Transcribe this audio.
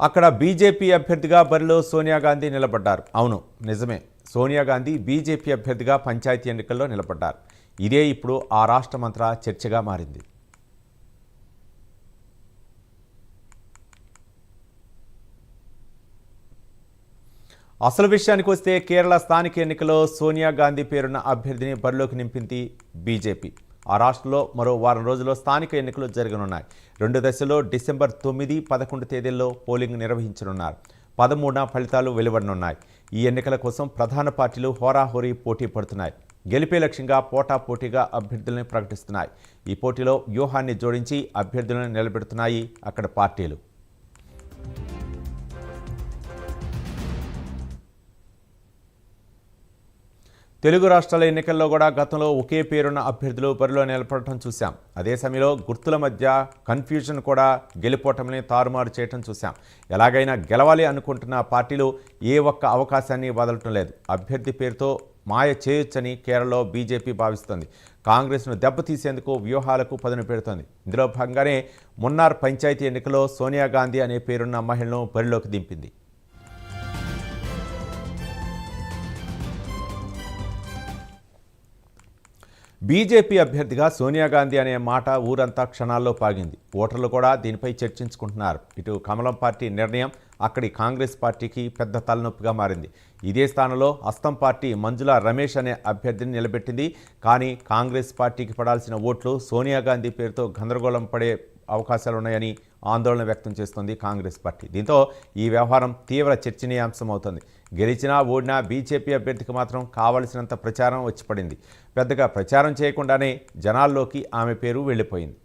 అక్కడ బీజేపీ అభ్యర్థిగా బరిలో సోనియా గాంధీ నిలబడ్డారు. అవును, నిజమే. సోనియా గాంధీ బీజేపీ అభ్యర్థిగా పంచాయతీ ఎన్నికల్లో నిలబడ్డారు. ఇదే ఇప్పుడు ఆ రాష్ట్రమంతా చర్చగా మారింది. అసలు విషయానికి వస్తే కేరళ స్థానిక ఎన్నికల్లో సోనియా గాంధీ పేరున్న అభ్యర్థిని బరిలోకి నింపింది బీజేపీ. ఆ రాష్ట్రంలో మరో వారం రోజుల్లో స్థానిక ఎన్నికలు జరగనున్నాయి. 2 దశల్లో డిసెంబర్ 9, 11 తేదీల్లో పోలింగ్ నిర్వహించనున్నారు. 13న ఫలితాలు వెలువడనున్నాయి. ఈ ఎన్నికల కోసం ప్రధాన పార్టీలు హోరాహోరీ పోటీ పడుతున్నాయి. గెలిపే లక్ష్యంగా పోటాపోటీగా అభ్యర్థులను ప్రకటిస్తున్నాయి. ఈ పోటీలో వ్యూహాన్ని జోడించి అభ్యర్థులను నిలబెడుతున్నాయి అక్కడ పార్టీలు. తెలుగు రాష్ట్రాల ఎన్నికల్లో కూడా గతంలో ఒకే పేరున్న అభ్యర్థులు బరిలో నిలబడటం చూశాం. అదే సమయంలో గుర్తుల మధ్య కన్ఫ్యూజన్ కూడా గెలుపోవటంని తారుమారు చేయటం చూశాం. ఎలాగైనా గెలవాలి అనుకుంటున్న పార్టీలు ఏ ఒక్క అవకాశాన్ని వదలటం లేదు. అభ్యర్థి పేరుతో మాయ చేయొచ్చని కేరళలో బీజేపీ భావిస్తోంది. కాంగ్రెస్ను దెబ్బతీసేందుకు వ్యూహాలకు పదును పెడుతోంది. ఇందులో భాగంగానే మున్నార్ పంచాయతీ ఎన్నికల్లో సోనియా గాంధీ అనే పేరున్న మహిళను బరిలోకి దింపింది. బీజేపీ అభ్యర్థిగా సోనియా గాంధీ అనే మాట ఊరంతా క్షణాల్లో పాగింది. ఓటర్లు కూడా దీనిపై చర్చించుకుంటున్నారు. ఇటు కమలం పార్టీ నిర్ణయం అక్కడి కాంగ్రెస్ పార్టీకి పెద్ద తలనొప్పిగా మారింది. ఇదే స్థానంలో హస్తం పార్టీ మంజుల రమేష్ అనే అభ్యర్థిని నిలబెట్టింది. కానీ కాంగ్రెస్ పార్టీకి పడాల్సిన ఓట్లు సోనియా గాంధీ పేరుతో గందరగోళం పడే అవకాశాలున్నాయని ఆందోళన వ్యక్తం చేస్తోంది కాంగ్రెస్ పార్టీ. దీంతో ఈ వ్యవహారం తీవ్ర చర్చనీయాంశమవుతోంది. గెలిచినా ఓడినా బీజేపీ అభ్యర్థికి మాత్రం కావలసినంత ప్రచారం వచ్చి పడింది. పెద్దగా ప్రచారం చేయకుండానే జనాల్లోకి ఆమె పేరు వెళ్ళిపోయింది.